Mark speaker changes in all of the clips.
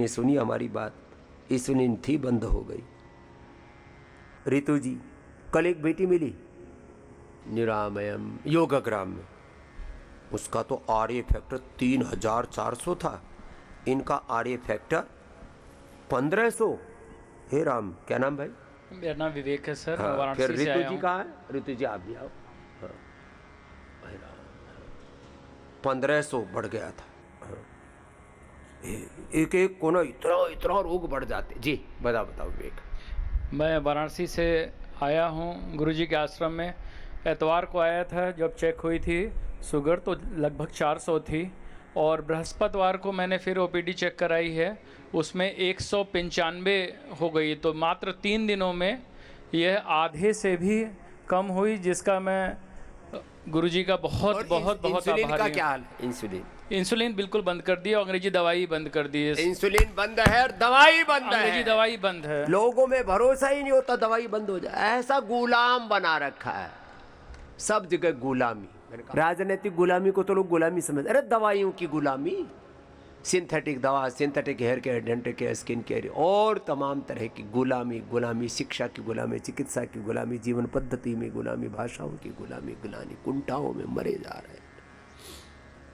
Speaker 1: ने सुनी हमारी बात, इंसुलिन थी बंद हो गई। रितु जी, कल एक बेटी मिली निरामयम योगाग्राम में, उसका तो आर्य फैक्टर 3400 था, इनका आर्य फैक्टर 1500। हे राम, क्या नाम भाई?
Speaker 2: मेरा नाम विवेक है सर।
Speaker 1: हाँ,
Speaker 2: वाराणसी
Speaker 1: फिर
Speaker 2: से
Speaker 1: रितु
Speaker 2: आया
Speaker 1: जी
Speaker 2: हूँ।
Speaker 1: कहाँ है? रितु जी आप भी आओ। हाँ, 1500 बढ़ गया था। हाँ। एक एक को ना इतना इतना रोग बढ़ जाते। जी बताओ विवेक।
Speaker 2: मैं वाराणसी से आया हूँ गुरुजी के आश्रम में। एतवार को आया था, जब चेक हुई थी शुगर तो लगभग 400 थी, और बृहस्पतिवार को मैंने फिर ओपीडी चेक कराई है, उसमें 195 हो गई। तो मात्र 3 दिनों में यह आधे से भी कम हुई, जिसका मैं गुरुजी का बहुत बहुत बहुत
Speaker 1: इंसुलिन का
Speaker 2: आभारी
Speaker 1: क्या
Speaker 2: हूँ।
Speaker 1: हाल है?
Speaker 2: इंसुलिन बिल्कुल बंद कर दिया, अंग्रेजी दवाई बंद कर दी है।
Speaker 1: इंसुलिन बंद है और दवाई बंद है।
Speaker 2: अंग्रेजी दवाई बंद है।
Speaker 1: लोगों में भरोसा ही नहीं होता दवाई बंद हो जाए, ऐसा गुलाम बना रखा है, सब जगह गुलामी। राजनीतिक गुलामी को तो लोग गुलामी समझ, अरे दवाइयों की गुलामी, सिंथेटिक दवा, synthetic hair care, dental care, skin care और तमाम तरह की गुलामी, शिक्षा की गुलामी, चिकित्सा की गुलामी, जीवन पद्धति में गुलामी, भाषाओं की गुलामी, कुंठाओं में मरे जा रहे हैं।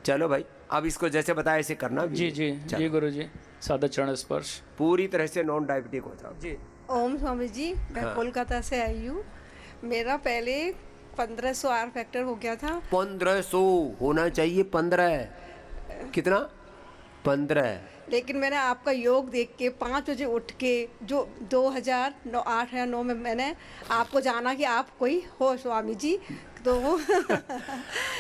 Speaker 1: चलो भाई, अब इसको जैसे बताया ऐसे करना भी।
Speaker 2: जी जी जी गुरुजी, सादा चरण स्पर्श।
Speaker 1: पूरी तरह से नॉन डायबिटिक हो जाओ।
Speaker 2: जी।
Speaker 3: ओम स्वामी जी, मैं कोलकाता से आई हूँ। मेरा पहले 1500 आर फैक्टर हो गया था।
Speaker 1: 1500 होना चाहिए, 15 कितना? 15।
Speaker 3: लेकिन मैंने आपका योग देख के 5 बजे उठ के, जो 2008 या 9 में मैंने आपको जाना कि आप कोई हो स्वामी जी, तो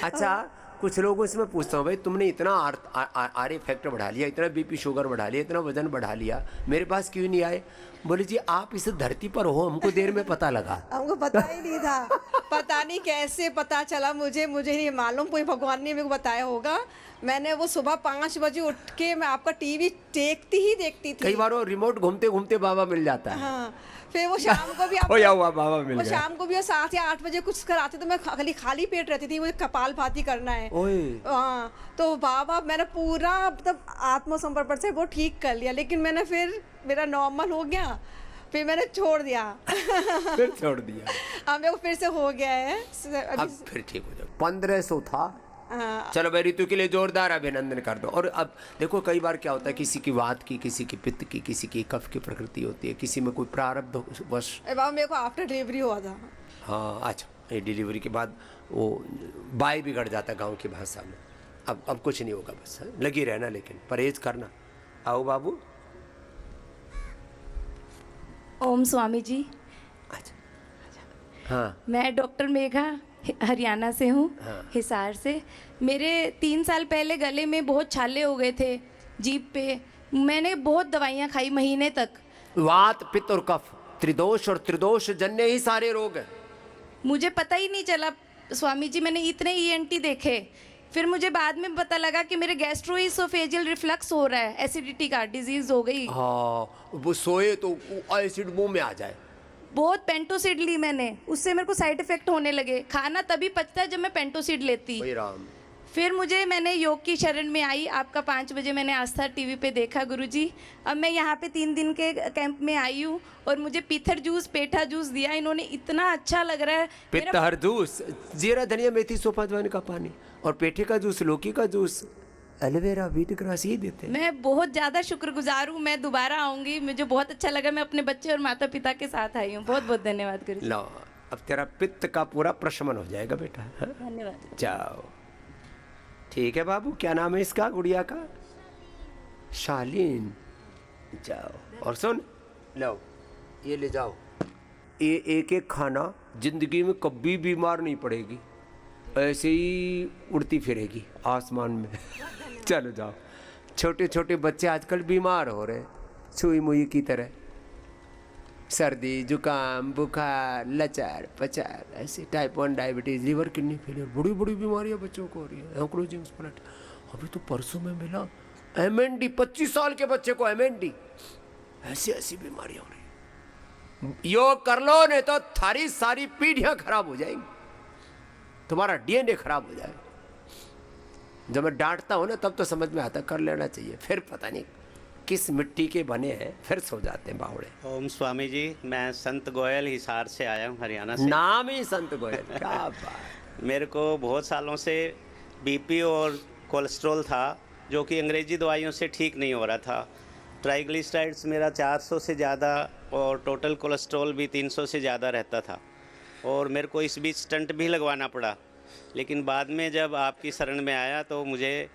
Speaker 1: अच्छा, कुछ लोगों से मैं पूछता हूँ, भाई तुमने इतना आर्य फैक्टर बढ़ा लिया, इतना बीपी शुगर बढ़ा लिया, इतना वजन बढ़ा लिया, मेरे पास क्यों नहीं आए? बोले जी आप इस धरती पर हो, हमको देर में पता लगा।
Speaker 3: हमको पता ही नहीं था, पता नहीं कैसे पता चला, मुझे नहीं मालूम, कोई भगवान ने मेरे को बताया होगा। मैंने वो सुबह 5 बजे उठ के मैं आपका टीवी देखती थी।
Speaker 1: कई बार वो रिमोट घूमते घूमते बाबा मिल जाता है।
Speaker 3: हाँ, फिर वो शाम को भी
Speaker 1: खोया हुआ बाबा मिल
Speaker 3: वो
Speaker 1: गया।
Speaker 3: शाम को भी 7 या 8 बजे कुछ कराते, तो मैं खाली पेट रहती थी, मुझे कपालभाति करना है।
Speaker 1: ओए।
Speaker 3: हाँ, तो बाबा मैंने पूरा मतलब आत्मसमर्पण से वो ठीक कर लिया, लेकिन मैंने फिर मेरा नॉर्मल हो गया, फिर मैंने छोड़ दिया।
Speaker 1: फिर छोड़ दिया।
Speaker 3: अब मेरे को फिर से हो गया है
Speaker 1: अब फिर ठीक हो जाओ। 1500 था।
Speaker 3: हाँ।
Speaker 1: चलो भाई, ऋतु के लिए जोरदार अभिनंदन कर दो। और अब देखो, कई बार क्या होता है, किसी की वात की, किसी की पित्त की, किसी की कफ की प्रकृति होती है, किसी में कोई प्रारब्ध वश।
Speaker 3: बाबा मेरे को आफ्टर डिलीवरी हुआ था।
Speaker 1: हाँ अच्छा, ये डिलीवरी के बाद वो बाय बिगड़ जाता है गाँव की भाषा में। अब कुछ नहीं होगा, बस लगी रहना, लेकिन परहेज करना। आओ बाबू।
Speaker 4: ओम स्वामी जी।
Speaker 1: अच्छा। हाँ।
Speaker 4: मैं डॉक्टर मेघा हरियाणा से हूँ।
Speaker 1: हाँ।
Speaker 4: हिसार से। मेरे 3 साल पहले गले में बहुत छाले हो गए थे, जीभ पे। मैंने बहुत दवाइयाँ खाई महीने तक।
Speaker 1: वात, पित्त और कफ, त्रिदोष और त्रिदोष जन्य ही सारे रोग हैं।
Speaker 4: मुझे पता ही नहीं चला स्वामी जी, मैंने इतने ईएनटी देखे, फिर मुझे बाद में पता लगा कि मेरे गैस्ट्रोइसोफेजियल रिफ्लक्स हो रहा है, एसिडिटी का डिजीज हो गई।
Speaker 1: हाँ, वो सोए तो एसिड मुंह में आ जाए।
Speaker 4: बहुत पेंटोसिड ली मैंने, उससे मेरे को साइड इफेक्ट होने लगे। खाना तभी पचता है जब मैं पेंटोसिड लेती।
Speaker 1: राम।
Speaker 4: फिर मैंने योग की शरण में आई। आपका 5 बजे मैंने आस्था टीवी पे देखा गुरुजी। अब मैं यहाँ पे 3 दिन के कैंप में आई हूँ, और मुझे पीथर जूस, पेठा जूस दिया इन्होंने, इतना अच्छा लग रहा है।
Speaker 1: पित्तहर जूस, जीरा धनिया मेथी सोपा जवान का पानी, और पेठे का जूस, लौकी का जूस, एलोवेरा, व्हीट ग्रास, ये देते हैं।
Speaker 4: मैं बहुत ज़्यादा शुक्रगुजार हूँ, मैं दोबारा आऊँगी, मुझे बहुत अच्छा लगा। मैं अपने बच्चे और माता पिता के साथ आई हूँ। बहुत बहुत धन्यवाद गुरुजी।
Speaker 1: लो, अब तेरा पित्त का पूरा प्रशमन हो जाएगा बेटा। हाँ?
Speaker 4: धन्यवाद।
Speaker 1: जाओ। ठीक है बाबू, क्या नाम है इसका, गुड़िया का? शालीन। जाओ। और सुन, लो ये ले जाओ, ये एक एक खाना, जिंदगी में कभी बीमार नहीं पड़ेगी, ऐसे ही उड़ती फिरेगी आसमान में। चलो जाओ। छोटे छोटे बच्चे आजकल बीमार हो रहे, सुई मुई की तरह, सर्दी, जुकाम, बुखार, लचार पचार, ऐसे type 1 diabetes, liver, kidney failure, बड़ी बड़ी बीमारियां बच्चों को हो रही है। एंक्लोजिंग स्प्लैट, अभी तो परसों में मिला MND, 25 साल के बच्चे को MND, ऐसी ऐसी बीमारियां हो रही। योग कर लो, नहीं तो थारी सारी पीढ़ियां खराब हो जाएंगी, तुम्हारा DNA खराब हो जाएगा। जब मैं डांटता हूँ ना, तब तो समझ में आता, कर लेना चाहिए, फिर पता नहीं किस मिट्टी के बने हैं, फिर सो जाते हैं बावड़े।
Speaker 5: ओम स्वामी जी, मैं संत गोयल हिसार से आया हूँ, हरियाणा से।
Speaker 1: नाम ही संत गोयल, क्या बात।
Speaker 5: मेरे को बहुत सालों से बीपी और कोलेस्ट्रॉल था, जो कि अंग्रेजी दवाइयों से ठीक नहीं हो रहा था। ट्राइग्लिसराइड्स मेरा 400 से ज़्यादा और टोटल कोलेस्ट्रॉल भी 300 से ज़्यादा रहता था, और मेरे को इस बीच स्टंट भी लगवाना पड़ा। लेकिन बाद में जब आपकी शरण में आया तो मुझे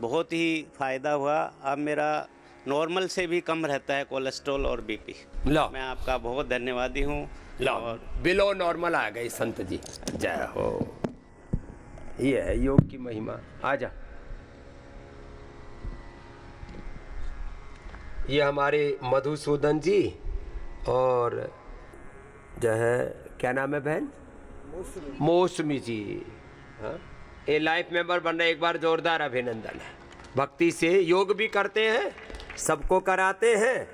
Speaker 5: बहुत ही फ़ायदा हुआ। अब मेरा नॉर्मल से भी कम रहता है कोलेस्ट्रॉल और बीपी।
Speaker 1: लो
Speaker 5: मैं आपका बहुत धन्यवादी हूँ।
Speaker 1: लो,
Speaker 5: और
Speaker 1: बिलो नॉर्मल आ गई संत जी, जय हो। ये है योग की महिमा। आजा, ये हमारे मधुसूदन जी और जो है क्या नाम है बहन, मौसमी जी। हाँ, ये लाइफ मेंबर बन रहे, एक बार जोरदार अभिनंदन है। भक्ति से योग भी करते हैं, सबको कराते हैं,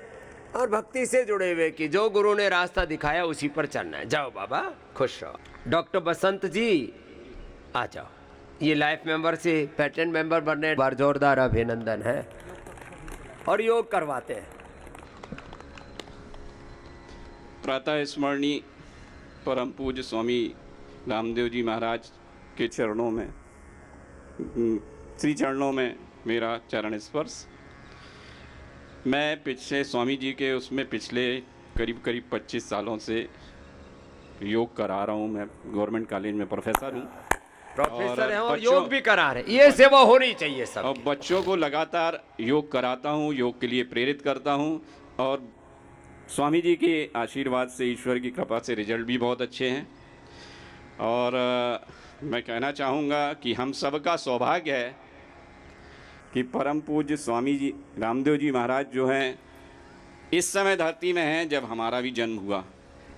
Speaker 1: और भक्ति से जुड़े हुए कि जो गुरु ने रास्ता दिखाया उसी पर चलना है। जाओ बाबा, खुश रहो। डॉक्टर बसंत जी आ जाओ, ये लाइफ मेंबर से पेटेंट मेंबर बनने, एक बार जोरदार अभिनंदन है, और योग करवाते हैं।
Speaker 6: प्रातः स्मरणीय परम पूज्य स्वामी रामदेव जी महाराज के चरणों में, श्री चरणों में मेरा चरण स्पर्श। मैं पिछले स्वामी जी के उसमें पिछले करीब 25 सालों से योग करा रहा हूँ। मैं गवर्नमेंट कॉलेज में प्रोफेसर हूँ,
Speaker 1: प्रोफेसर हैं और
Speaker 6: बच्चों-
Speaker 1: योग भी करा रहे हैं। ये सेवा होनी चाहिए सब।
Speaker 6: और बच्चों को लगातार योग कराता हूँ, योग के लिए प्रेरित करता हूँ, और स्वामी जी के आशीर्वाद से, ईश्वर की कृपा से रिजल्ट भी बहुत अच्छे हैं। और मैं कहना चाहूँगा कि हम सबका सौभाग्य है कि परम पूज्य स्वामी जी रामदेव जी महाराज जो हैं इस समय धरती में हैं जब हमारा भी जन्म हुआ।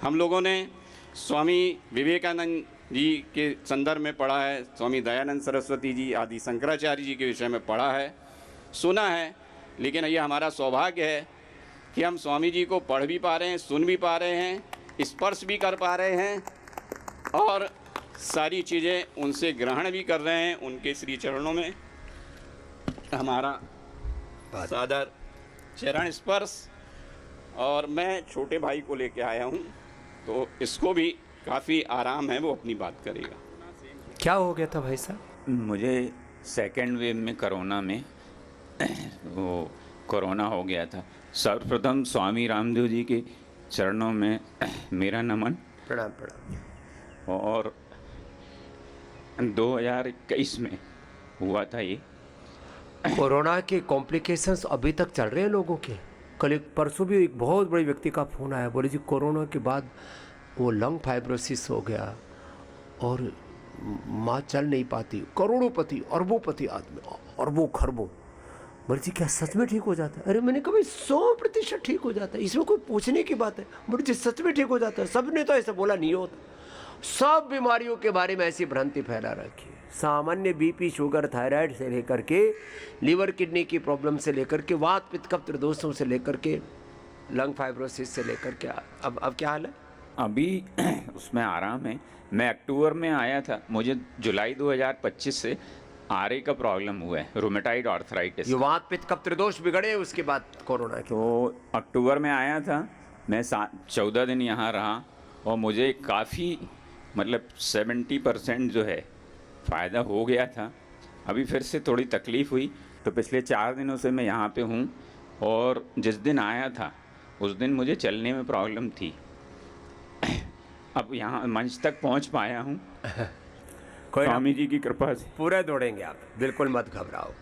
Speaker 6: हम लोगों ने स्वामी विवेकानंद जी के संदर्भ में पढ़ा है, स्वामी दयानंद सरस्वती जी, आदि शंकराचार्य जी के विषय में पढ़ा है, सुना है, लेकिन ये हमारा सौभाग्य है कि हम स्वामी जी को पढ़ भी पा रहे हैं, सुन भी पा रहे हैं, स्पर्श भी कर पा रहे हैं, और सारी चीज़ें उनसे ग्रहण भी कर रहे हैं। उनके श्री चरणों में हमारा सादर चरण स्पर्श। और मैं छोटे भाई को लेके आया हूँ, तो इसको भी काफ़ी आराम है, वो अपनी बात करेगा।
Speaker 1: क्या हो गया था भाई साहब?
Speaker 7: मुझे सेकेंड वेव में कोरोना में वो कोरोना हो गया था। सर्वप्रथम स्वामी रामदेव जी के चरणों में मेरा नमन।
Speaker 1: प्रणाम प्रणाम।
Speaker 7: और 2021 में हुआ था ये।
Speaker 1: कोरोना के कॉम्प्लिकेशंस अभी तक चल रहे हैं लोगों के। कल एक परसों भी एक बहुत बड़े व्यक्ति का फ़ोन आया, बोले जी कोरोना के बाद वो लंग फाइब्रोसिस हो गया और माँ चल नहीं पाती। करोड़ोंपति, अरबोंपति आदमी, अरबों खरबों। बोले जी क्या सच में ठीक हो जाता है? अरे मैंने कहा भाई 100% ठीक हो जाता है, इसमें कोई पूछने की बात है। बोले जी सच में ठीक हो जाता है? सबने तो ऐसा बोला नहीं होता। सब बीमारियों के बारे में ऐसी भ्रांति फैला रखी है। सामान्य बीपी, शुगर, थायराइड से लेकर के लीवर किडनी की प्रॉब्लम से लेकर के वात पित्त कफ त्रिदोषों से लेकर के लंग फाइब्रोसिस से लेकर के अब क्या हाल है?
Speaker 7: अभी उसमें आराम है। मैं अक्टूबर में आया था, मुझे जुलाई 2025 से आरए का प्रॉब्लम हुआ है, रोमेटाइड आर्थराइटिस।
Speaker 1: ये वात पित्त कफ त्रिदोष बिगड़े उसके बाद कोरोना के।
Speaker 7: तो अक्टूबर में आया था मैं, 14 दिन यहाँ रहा, और मुझे काफ़ी मतलब 70% जो है फ़ायदा हो गया था। अभी फिर से थोड़ी तकलीफ़ हुई, तो पिछले 4 दिनों से मैं यहाँ पे हूँ। और जिस दिन आया था उस दिन मुझे चलने में प्रॉब्लम थी। अब यहाँ मंच तक पहुँच पाया हूँ स्वामी जी की कृपा से।
Speaker 1: पूरे दौड़ेंगे आप, बिल्कुल मत घबराओ।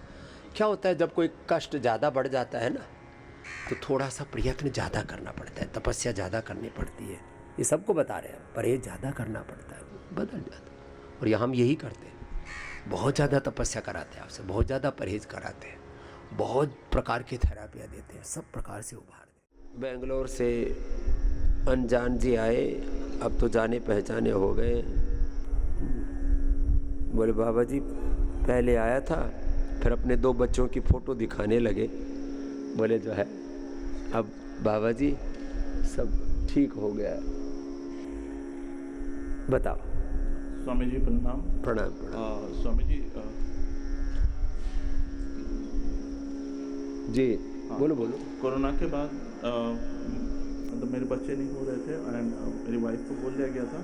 Speaker 1: क्या होता है जब कोई कष्ट ज़्यादा बढ़ जाता है ना, तो थोड़ा सा प्रयत्न ज़्यादा करना पड़ता है, तपस्या ज़्यादा करनी पड़ती है। ये सबको बता रहे हैं, परहेज ज़्यादा करना पड़ता है, बदल जाता है। और यहाँ हम यही करते हैं, बहुत ज़्यादा तपस्या कराते हैं आपसे, बहुत ज़्यादा परहेज कराते हैं, बहुत प्रकार की थेरापियाँ देते हैं, सब प्रकार से उभार देते हैं। बेंगलोर से अनजान जी आए, अब तो जाने पहचाने हो गए। बोले बाबा जी पहले आया था, फिर अपने 2 बच्चों की फ़ोटो दिखाने लगे। बोले जो है अब बाबा जी सब ठीक हो गया। बताओ।
Speaker 8: स्वामी जी प्रणाम।
Speaker 1: प्रणाम प्रणाम।
Speaker 8: स्वामी जी
Speaker 1: जी बोलो बोलो।
Speaker 8: कोरोना के बाद मतलब मेरे बच्चे नहीं हो रहे थे एंड मेरी वाइफ को बोल दिया गया था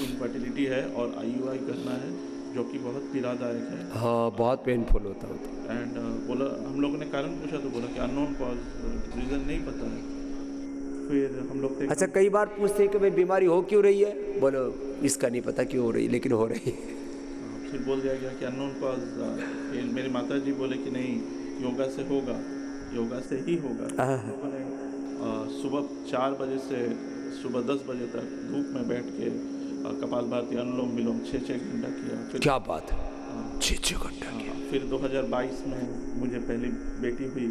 Speaker 8: इनफर्टिलिटी है और IUI करना है, जो कि बहुत पीड़ादायक है।
Speaker 1: हाँ, बहुत पेनफुल होता होता।
Speaker 8: एंड बोला, हम लोगों ने कारण पूछा तो बोला कि अननोन कॉज, रीज़न नहीं पता है। फिर हम लोग
Speaker 1: अच्छा, कई बार पूछते हैं कि भाई बीमारी हो क्यों रही है, बोलो इसका नहीं पता क्यों हो रही है, लेकिन हो रही है।
Speaker 8: फिर बोल दिया गया कि अननोन कॉज। मेरी माता जी बोले कि नहीं, योगा से होगा, योगा से ही होगा। लोगों ने सुबह 4 बजे से सुबह 10 बजे तक धूप में बैठ के कपालभाति, अनुलोम विलोम 6-6 घंटा किया। फिर
Speaker 1: क्या बात है, 6-6 घंटा किया।
Speaker 8: फिर 2022 में मुझे पहली बेटी हुई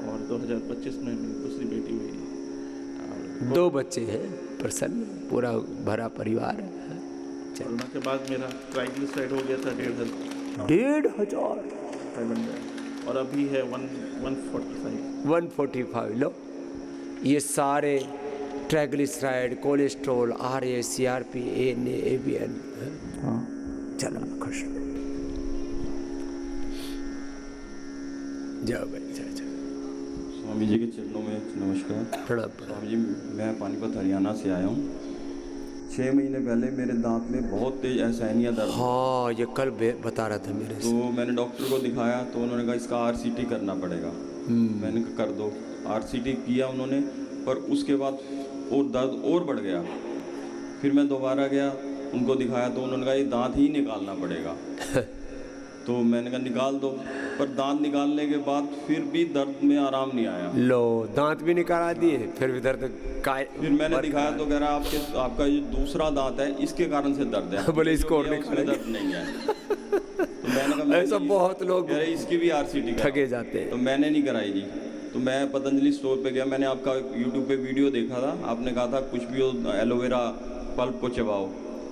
Speaker 8: और 2025 में मेरी दूसरी बेटी हुई।
Speaker 1: 2 बच्चे हैं, प्रसन्न, पूरा भरा परिवार है।
Speaker 8: कोरोना के बाद मेरा ट्राइग्लिसराइड हो गया था 1,500
Speaker 1: 500
Speaker 8: और अभी है 145।
Speaker 1: 145। लो, ये सारे triglyceride, cholesterol, RA, CRP, ANA, ABN।
Speaker 8: हाँ,
Speaker 1: चलो खुश रहो। जाओ भाई, जाओ।
Speaker 9: स्वामी जी के चरणों में नमस्कार।
Speaker 1: प्रणाम।
Speaker 9: स्वामी जी, मैं पानीपत हरियाणा से आया हूँ। 6 महीने पहले मेरे दांत में बहुत तेज असहनीय दर्द।
Speaker 1: हाँ, ये कल बता रहा था मेरे से।
Speaker 9: तो मैंने डॉक्टर को दिखाया तो उन्होंने कहा इसका RCT करना पड़ेगा। मैंने कहा कर दो। RCT किया उन्होंने, पर उसके बाद और दर्द और बढ़ गया। फिर मैं दोबारा गया, उनको दिखाया तो उन्होंने कहा ये दांत ही निकालना पड़ेगा। तो मैंने कहा निकाल दो, पर दांत निकालने के बाद फिर भी दर्द में आराम नहीं आया।
Speaker 1: लो, दांत भी निकाल दिए, फिर भी दर्द
Speaker 9: फिर मैंने दिखाया तो कह रहा आपका ये दूसरा दांत है, इसके कारण से दर्द है।
Speaker 1: बोले इसको और
Speaker 9: उसमें दर्द नहीं है। तो मैंने कहा
Speaker 1: ऐसा बहुत लोग
Speaker 9: कह रहे इसकी भी RCT
Speaker 1: ठगे जाते हैं।
Speaker 9: तो मैंने नहीं कराई जी। तो मैं पतंजलि स्टोर पे गया, मैंने आपका YouTube पे वीडियो देखा था, आपने कहा था कुछ भी हो एलोवेरा पल्प को चबाओ।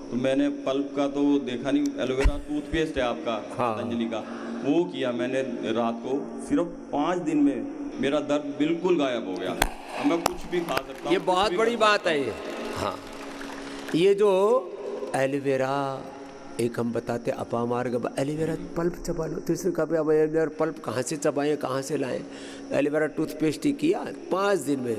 Speaker 9: तो मैंने पल्प का तो देखा नहीं, एलोवेरा टूथपेस्ट है आपका पतंजलि का, वो किया मैंने रात को। सिर्फ 5 दिन में मेरा दर्द बिल्कुल गायब हो गया। अब मैं कुछ भी खा सकता हूँ।
Speaker 1: ये बहुत बड़ी बात है ये। हाँ, ये जो एलोवेरा, एक हम बताते अपामार्ग, एलोवेरा पल्प चबा लो। तो इसने कहा अब एलोवेरा पल्प कहाँ से चबाएं, कहाँ से लाएं। एलोवेरा टूथपेस्ट ही किया, 5 दिन में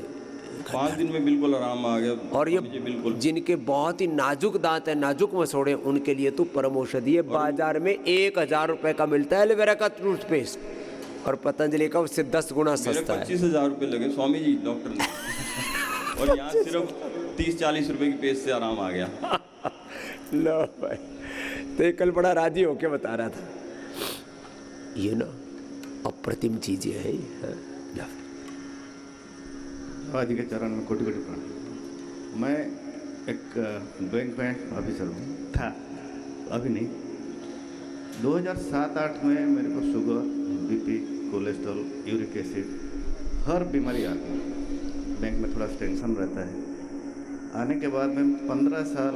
Speaker 9: 5 दिन में बिल्कुल आराम आ गया।
Speaker 1: और ये
Speaker 9: बिल्कुल
Speaker 1: जिनके बहुत ही नाजुक दांत है, नाजुक मसोड़े, उनके लिए तो परम औषधि है। बाजार में 1000 रुपए का मिलता है एलोवेरा का टूथपेस्ट, और पतंजलि का उससे 10 गुना सस्ता है।
Speaker 9: 25,000 रुपये लगे स्वामी जी डॉक्टर ने, और यहाँ सिर्फ 30-40 रुपए की पेस्ट से आराम आ गया।
Speaker 1: लो भाई, तो कल बड़ा राजी होके बता रहा था। ये ना अप्रतिम चीजें हैं।
Speaker 10: बाबा के चरण में कोटि कोटि प्रणाम। मैं एक बैंक में ऑफिसर हूँ, था, अभी नहीं। 2007-8 में मेरे को sugar, BP, cholesterol, uric acid, हर बीमारी आ गई। बैंक में थोड़ा टेंशन रहता है। आने के बाद में 15 साल,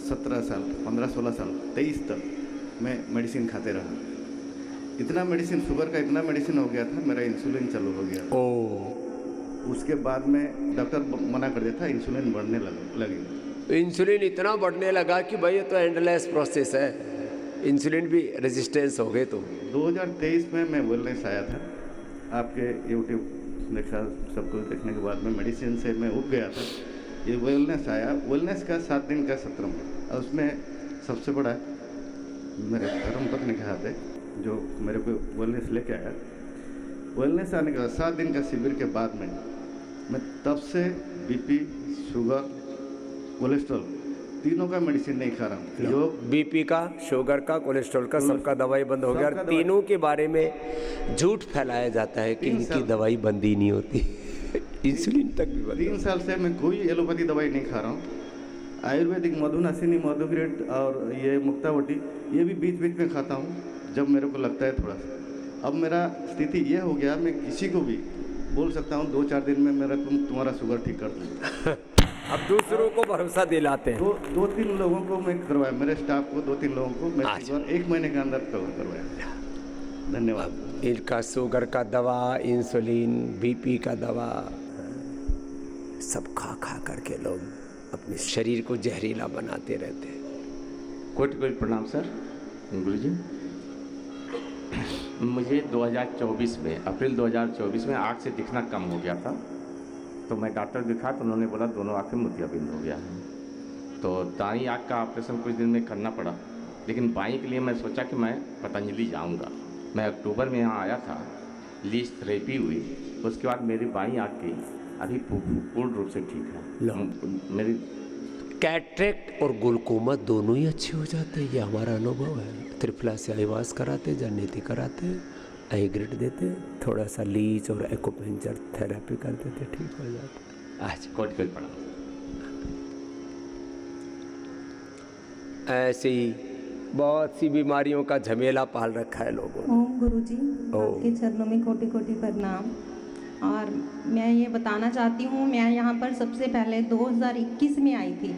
Speaker 10: 17 साल, 15-16 साल, 23 तक मैं मेडिसिन खाते रहा। इतना मेडिसिन, शुगर का इतना मेडिसिन हो गया था, मेरा इंसुलिन चालू हो गया। उसके बाद में डॉक्टर मना कर दिया था, इंसुलिन बढ़ने लगी।
Speaker 1: इंसुलिन इतना बढ़ने लगा कि भाई ये तो एंडलेस प्रोसेस है, इंसुलिन भी रेजिस्टेंस हो गए। तो
Speaker 10: 2023 में मैं वेलनेस आया था, आपके YouTube देखा, सब कुछ देखने के बाद में मेडिसिन से मैं उब गया था। ये वेलनेस आया, वेलनेस का 7 दिन का सत्र में, और उसमें सबसे बड़ा मेरे धर्मपत्नी के हाथ है जो मेरे को वेलनेस लेके आया। वेलनेस आने के बाद 7 दिन का शिविर के बाद में मैं तब से BP, शुगर, कोलेस्ट्रॉल तीनों का मेडिसिन नहीं खा रहा हूँ। योग,
Speaker 1: BP का, शुगर का, कोलेस्ट्रॉल का, सबका दवाई बंद हो गया। और तीनों के बारे में झूठ फैलाया जाता है कि इनकी दवाई बंद ही नहीं होती। इंसुलिन तक भी बंद।
Speaker 10: 3 साल से मैं कोई एलोपैथी दवाई नहीं खा रहा हूँ। आयुर्वेदिक मधुनासिनी, मधुग्रेट और ये मुक्तावटी, ये भी बीच बीच में खाता हूँ जब मेरे को लगता है थोड़ा सा। अब मेरा स्थिति ये हो गया, मैं किसी को भी बोल सकता हूँ 2-4 दिन में मेरा तुम्हारा शुगर ठीक कर दूँ।
Speaker 1: अब दूसरों को भरोसा दिलाते हैं।
Speaker 10: 2-3 लोगों को मैं करवाया, मेरे स्टाफ को 2-3 लोगों को मैं शुगर 1 महीने के अंदर कवर करवाया। धन्यवाद।
Speaker 1: इनका शुगर का दवा, इंसुलिन, BP का दवा, सब खा खा करके लोग अपने शरीर को जहरीला बनाते रहते हैं।
Speaker 11: कोटि कोटि प्रणाम सर। गुरु जी, मुझे 2024 में अप्रैल 2024 में आँख से दिखना कम हो गया था, तो मैं डॉक्टर दिखा तो उन्होंने बोला दोनों आँखें मोतियाबिंद हो गया है। तो दाईं आँख का ऑपरेशन कुछ दिन में करना पड़ा, लेकिन बाईं के लिए मैं सोचा कि मैं पतंजलि जाऊंगा। मैं अक्टूबर में यहाँ आया था, लीज थेरेपी हुई, उसके बाद मेरी बाईं आँख की अभी पूर्ण रूप से ठीक है। मेरी
Speaker 1: कैटरेक्ट और ग्लूकोमा दोनों ही अच्छे हो जाते हैं, ये हमारा अनुभव है। त्रिफला से आईवास कराते, जानेती कराते, आई ग्रिड देते, थोड़ा सा लीच और एक्यूपंक्चर थेरेपी कर देते, ठीक हो जाता है। आज
Speaker 11: कोट पड़ा।
Speaker 1: ऐसे ही बहुत सी बीमारियों का झमेला पाल रखा है लोगों ने।
Speaker 12: ओम गुरुजी, आपके चरणों में कोटि कोटि प्रणाम। और मैं ये बताना चाहती हूँ, मैं यहाँ पर सबसे पहले 2021 में आई थी,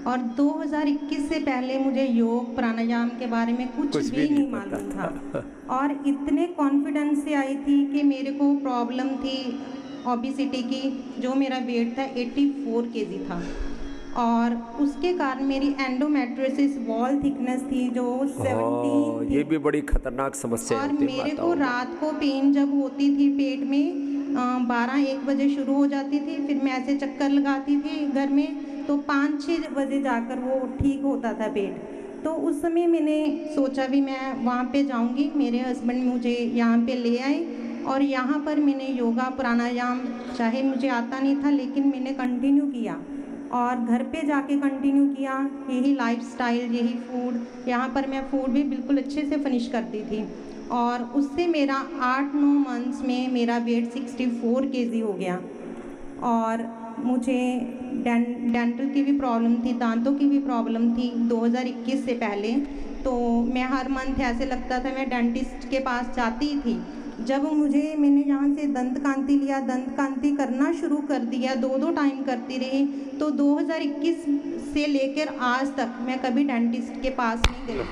Speaker 12: और 2021 से पहले मुझे योग प्राणायाम के बारे में कुछ भी नहीं मालूम था। और इतने कॉन्फिडेंस से आई थी कि मेरे को प्रॉब्लम थी ओबेसिटी की, जो मेरा वेट था 84 kg था, और उसके कारण मेरी एंडोमेट्रियोसिस वॉल थिकनेस थी जो 17 थी।
Speaker 1: ये भी बड़ी खतरनाक समस्या
Speaker 12: और
Speaker 1: होती है।
Speaker 12: मेरे को रात को पेन जब होती थी पेट में 12-1 बजे शुरू हो जाती थी, फिर मैं ऐसे चक्कर लगाती थी घर में, तो 5-6 बजे जाकर वो ठीक होता था पेट। तो उस समय मैंने सोचा भी मैं वहाँ पे जाऊँगी, मेरे हस्बैंड मुझे यहाँ पे ले आए, और यहाँ पर मैंने योगा प्राणायाम, चाहे मुझे आता नहीं था लेकिन मैंने कंटिन्यू किया, और घर पे जाके कंटिन्यू किया। यही लाइफस्टाइल, यही फूड, यहाँ पर मैं फूड भी बिल्कुल अच्छे से फिनिश करती थी, और उससे मेरा 8-9 मंथ्स में मेरा वेट 64 kg हो गया। और मुझे डेंटल की भी प्रॉब्लम थी, दांतों की भी प्रॉब्लम थी 2021 से पहले। तो मैं हर मंथ ऐसे लगता था मैं डेंटिस्ट के पास जाती थी। जब मैंने यहाँ से दंत कांति लिया, दंत कांति करना शुरू कर दिया, 2-2 टाइम करती रही, तो 2021 से लेकर आज तक मैं कभी डेंटिस्ट के पास नहीं गई।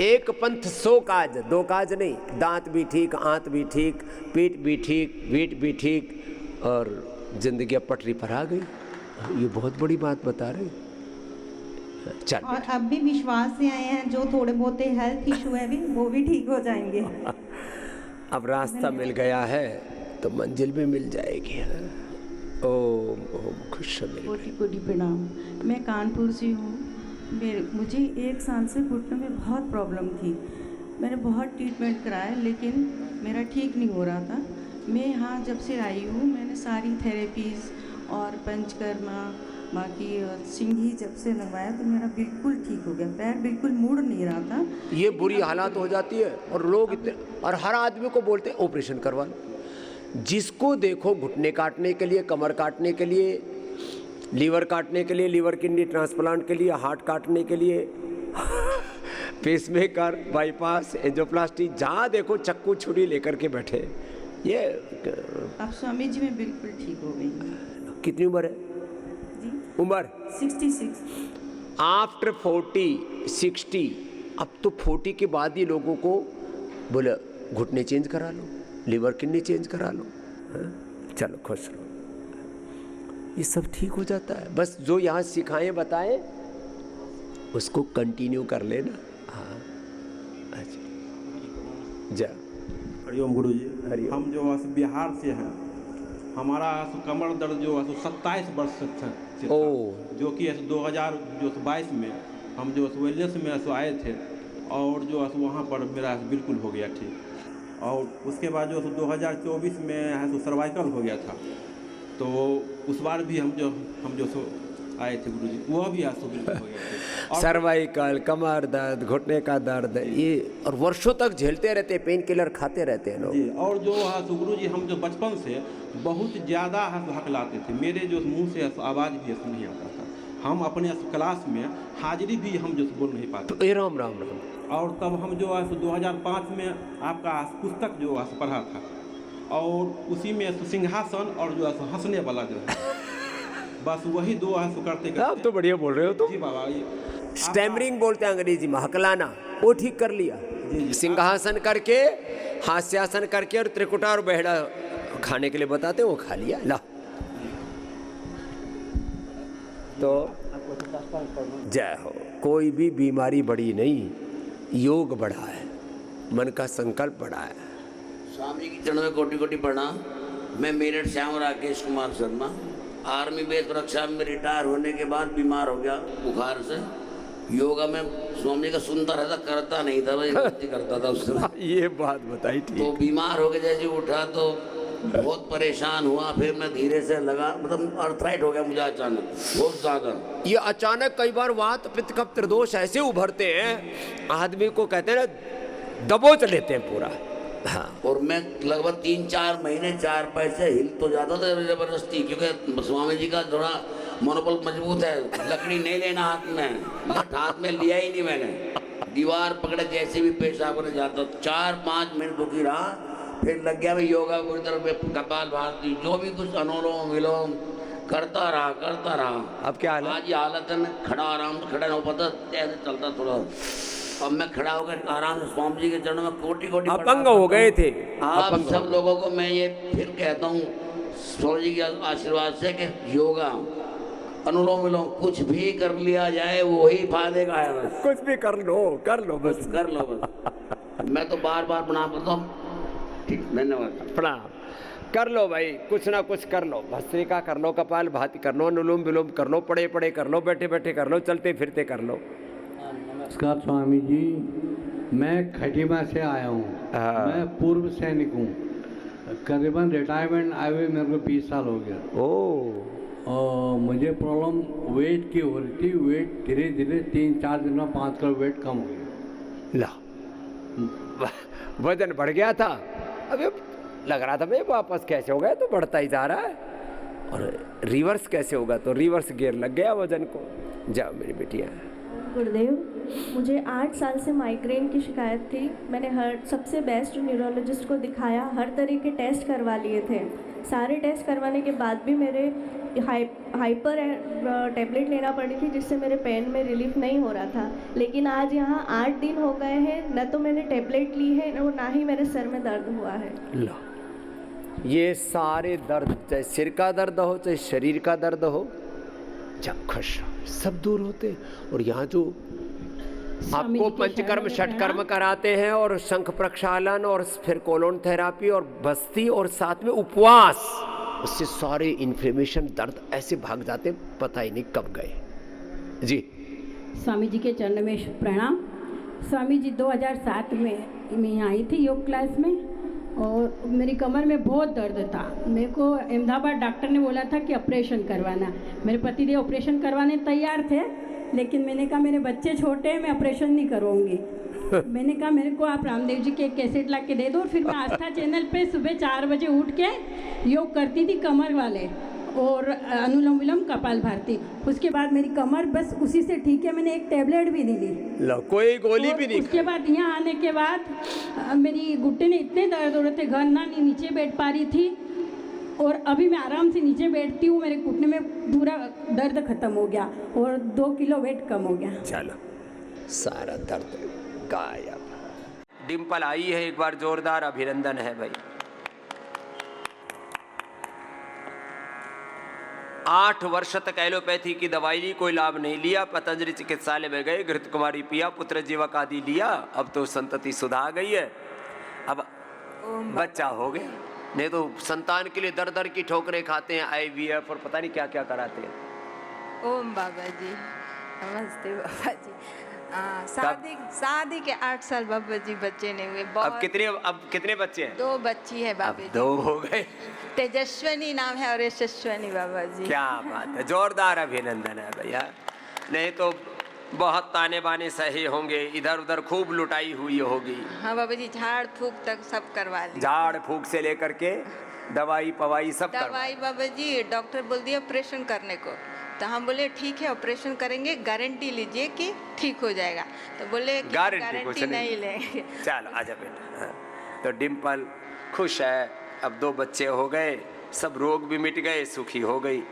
Speaker 1: एक पंथ 100 काज, 2 काज नहीं। दांत भी ठीक, आंत भी ठीक, पीठ भी ठीक, वेट भी ठीक, और जिंदगी अब पटरी पर आ गई। ये बहुत बड़ी बात बता रहे। चल,
Speaker 12: और अब भी विश्वास से आए हैं, जो थोड़े बहुत हेल्थ इशू है भी वो भी ठीक हो जाएंगे।
Speaker 1: अब रास्ता मिल गया है तो मंजिल भी मिल जाएगी। ओम ओम खुश
Speaker 13: कोटि कोटि प्रणाम। मैं कानपुर से हूँ। मुझे 1 साल से घुटने में बहुत प्रॉब्लम थी। मैंने बहुत ट्रीटमेंट कराया लेकिन मेरा ठीक नहीं हो रहा था। मैं यहाँ जब से आई हूँ, मैंने सारी थेरेपीज़ और पंचकर्मा, बाकी सिंघी जब से लगवाया तो मेरा बिल्कुल ठीक हो गया। पैर बिल्कुल मुड़ नहीं रहा था।
Speaker 1: ये बुरी हालात हो जाती है, और लोग इतने, और हर आदमी को बोलते हैं ऑपरेशन करवा लो। जिसको देखो घुटने काटने के लिए, कमर काटने के लिए, लीवर काटने के लिए, लीवर किडनी ट्रांसप्लांट के लिए, हार्ट काटने के लिए, पेसमेकर, बाईपास, एंजियोप्लास्टी, जहाँ देखो चक्कू छुरी लेकर के बैठे। ये
Speaker 13: अब स्वामी जी मैं बिल्कुल ठीक हो गई।
Speaker 1: कितनी उम्र है
Speaker 13: जी?
Speaker 1: उम्र
Speaker 13: 66।
Speaker 1: आफ्टर 40, 60। अब तो 40 के बाद ही लोगों को बोले घुटने चेंज करा लो, लीवर किडनी चेंज करा लो। चलो खुश रहो, ये सब ठीक हो जाता है। बस जो यहाँ सिखाएं बताएं उसको कंटिन्यू कर लेना। हाँ, अच्छा जा।
Speaker 14: हरिओम गुरु जी। हम जो है बिहार से हैं, हमारा कमर दर्द जो है 27 वर्ष से था, जो कि 2022 में हम जो वेलनेस में आए थे, और जो है वहाँ पर मेरा बिल्कुल हो गया ठीक। और उसके बाद जो 2024 में है सर्वाइकल हो गया था, तो उस बार भी हम जो आए थे गुरु जी, वह भी बिल्कुल हो गया।
Speaker 1: सर्वाइकल, कमर दर्द, घुटने का दर्द, ये और वर्षों तक झेलते रहते, पेन किलर खाते रहते हैं लोग।
Speaker 14: और जो है गुरु जी, हम जो बचपन से बहुत ज़्यादा हकलाते थे, मेरे जो मुंह से आवाज़ भी नहीं आता था। हम अपने क्लास में हाजिरी भी हम जो बोल नहीं पाते।
Speaker 1: राम राम राम।
Speaker 14: और तब हम जो है 2005 में आपका पुस्तक जो है पढ़ा था, और उसी में सिंहासन और जो है हंसने वाला जो है, बस वही 2 करते करते।
Speaker 1: आप तो बढ़िया बोल रहे हो। तो
Speaker 14: जी बाबा,
Speaker 1: स्टैमरिंग बोलते हैं अंग्रेजी में, हकलाना, वो ठीक कर लिया। सिंहासन करके, हास्यासन करके, और त्रिकुटा और बहड़ा खाने के लिए बताते हैं, वो खा लिया। ला तो जय हो। कोई भी बीमारी बड़ी नहीं, योग बढ़ा है, मन का संकल्प बढ़ा है।
Speaker 15: स्वामी की चरणों में कोटि कोटि प्रणाम। मैं मेरठ से हूँ, राकेश कुमार शर्मा। आर्मी बेस सुरक्षा में रिटायर होने के बाद बीमार हो गया बुखार से। योगा में स्वामी का सुनता रहता, करता नहीं था, भाई गलती करता था उस समय।
Speaker 1: ये बात बताई ठीक।
Speaker 15: तो बीमार हो गया, जैसे उठा तो बहुत परेशान हुआ। फिर मैं धीरे से लगा, मतलब अर्थराइट हो गया मुझे अचानक बहुत ज्यादा।
Speaker 1: ये अचानक कई बार वात पित्त कफ त्रिदोष ऐसे उभरते हैं, आदमी को कहते हैं ना दबोच लेते हैं पूरा। हाँ।
Speaker 15: और मैं लगभग 3-4 महीने 4 पैसे हिल तो जाता था जबरदस्ती, क्योंकि स्वामी जी का थोड़ा मनोबल मजबूत है। लकड़ी नहीं लेना हाथ में, हाथ में लिया ही नहीं मैंने। दीवार पकड़े जैसे भी पेशाब करने जाता, 4-5 मिनट दुखी रहा। फिर लग गया भाई योगा पूरी तरह, कपाल भारती जो भी कुछ अनुलोम विलोम करता रहा।
Speaker 1: अब क्या हालत?
Speaker 15: आज ये हालत है, मैं खड़ा आराम से खड़ा नहीं हो पाता, ऐसे चलता थोड़ा। अब मैं खड़ा होकर आराम से स्वामी जी के चरणों में कोटि कोटि
Speaker 1: अपंग हो गए थे।
Speaker 15: आप सब लोगों को मैं ये फिर कहता हूँ स्वामी जी के आशीर्वाद से कि योगा अनुलोम विलोम कुछ भी कर लिया जाए वही फायदे का है। बस
Speaker 1: कुछ भी कर लो बस
Speaker 15: कर लो बस। मैं तो बार बार प्रणाम करता हूँ। ठीक, धन्यवाद।
Speaker 1: प्रणाम कर लो भाई, कुछ ना कुछ कर लो, भस्त्रिका कर लो, कपाल भाती कर लो, अनुलोम विलोम कर लो, पड़े पड़े कर लो, बैठे बैठे कर लो, चलते फिरते कर लो।
Speaker 16: नमस्कार स्वामी जी, मैं खटीमा से आया हूँ। मैं पूर्व सैनिक हूँ, करीबन रिटायरमेंट आए हुए मेरे को 20 साल हो गया। और मुझे प्रॉब्लम वेट की हो रही थी। वेट धीरे धीरे 3-4 दिन में 5 किलो वेट कम हो गया।
Speaker 1: ला वजन बढ़ गया था, अभी लग रहा था भाई वापस कैसे हो गया, तो बढ़ता ही जा रहा है। और रिवर्स कैसे होगा, तो रिवर्स गियर लग गया वजन को। जाओ मेरी बेटियाँ।
Speaker 17: गुरुदेव, मुझे 8 साल से माइग्रेन की शिकायत थी। मैंने सबसे बेस्ट न्यूरोलॉजिस्ट को दिखाया, हर तरह के टेस्ट करवा लिए थे। सारे टेस्ट करवाने के बाद भी मेरे हाइपर टैबलेट लेना पड़ी थी, जिससे मेरे पेन में रिलीफ नहीं हो रहा था। लेकिन आज यहाँ 8 दिन हो गए हैं, न तो मैंने टैबलेट ली है और ना ही मेरे सर में दर्द हुआ है।
Speaker 1: लो, ये सारे दर्द, चाहे सिर का दर्द हो चाहे शरीर का दर्द हो, जब खुश सब दूर होते। और यहाँ जो आपको पंचकर्म षटकर्म कराते हैं और शंख प्रक्षालन और फिर कोलोन थेरापी और बस्ती और साथ में उपवास, उससे सारे इन्फ्लेमेशन दर्द ऐसे भाग जाते पता ही नहीं कब गए। जी
Speaker 18: स्वामी जी के चरण में प्रणाम। स्वामी जी 2007 में मैं यहाँ आई थी योग क्लास में, और मेरी कमर में बहुत दर्द था। मेरे को अहमदाबाद डॉक्टर ने बोला था कि ऑपरेशन करवाना। मेरे पतिदेव ऑपरेशन करवाने तैयार थे, लेकिन मैंने कहा मेरे बच्चे छोटे हैं, मैं ऑपरेशन नहीं करूँगी। मैंने कहा मेरे को आप रामदेव जी के कैसेट ला के दे दो। फिर मैं आस्था चैनल पे सुबह 4 बजे उठ के योग करती थी, कमर वाले और अनुलोम विलोम कपाल भारती। उसके बाद मेरी कमर बस उसी से ठीक है, मैंने एक टैबलेट भी नहीं ली।
Speaker 1: लो, कोई गोली भी नहीं।
Speaker 18: उसके बाद यहाँ आने के बाद मेरी घुट्टे में इतने दर्द हो रहे थे, घर ना नीचे बैठ पा रही थी। और अभी मैं आराम से नीचे बैठती हूँ, मेरे घुटने में पूरा दर्द खत्म हो गया और 2 किलो वेट कम हो गया।
Speaker 1: चलो, सारा दर्द गायब। डिम्पल आई है, एक बार जोरदार अभिनंदन है भाई। 8 वर्ष तक एलोपैथी की दवाई ली, कोई लाभ नहीं लिया। पतंजलि चिकित्सालय में गए, घृत कुमारी पिया, पुत्र जीवक आदि लिया, अब तो संतति सुधा आ गई है, अब बच्चा हो गया। नहीं तो संतान के लिए दर दर की ठोकरें खाते हैं, IVF और पता नहीं क्या क्या कराते हैं।
Speaker 19: ओम बाबा जी, नमस्ते बाबा जी। शादी के 8 साल बाबा जी बच्चे नहीं हुए।
Speaker 1: अब कितने बच्चे हैं?
Speaker 19: 2 बच्ची है बाबा जी।
Speaker 1: 2 हो गए।
Speaker 19: तेजस्विनी नाम है और यशस्विनी बाबा जी।
Speaker 1: क्या बात है, जोरदार अभिनंदन है भैया। नहीं तो बहुत ताने बाने सहे होंगे, इधर उधर खूब लुटाई हुई होगी।
Speaker 19: हाँ बाबा जी, झाड़ फूक तक सब करवा ली।
Speaker 1: झाड़ फूक से लेकर के दवाई पवाई सब
Speaker 19: दवाई बाबा जी, डॉक्टर बोल दिया ऑपरेशन करने को, तो हम बोले ठीक है ऑपरेशन करेंगे, गारंटी लीजिए कि ठीक हो जाएगा। तो बोले गारंटी नहीं लेंगे।
Speaker 1: चलो आजा बेटा। तो डिम्पल खुश है, अब 2 बच्चे हो गए, सब रोग भी मिट गए, सुखी हो गई।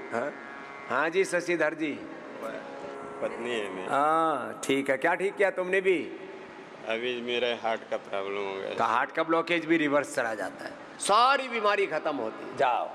Speaker 1: हाँ जी शशिधर जी।
Speaker 20: पत्नी है मेरी।
Speaker 1: हाँ ठीक है, क्या ठीक किया तुमने भी?
Speaker 20: अभी मेरा हार्ट का प्रॉब्लम हो गया।
Speaker 1: हार्ट का ब्लॉकेज भी रिवर्स चला जाता है, सारी बीमारी खत्म होती। जाओ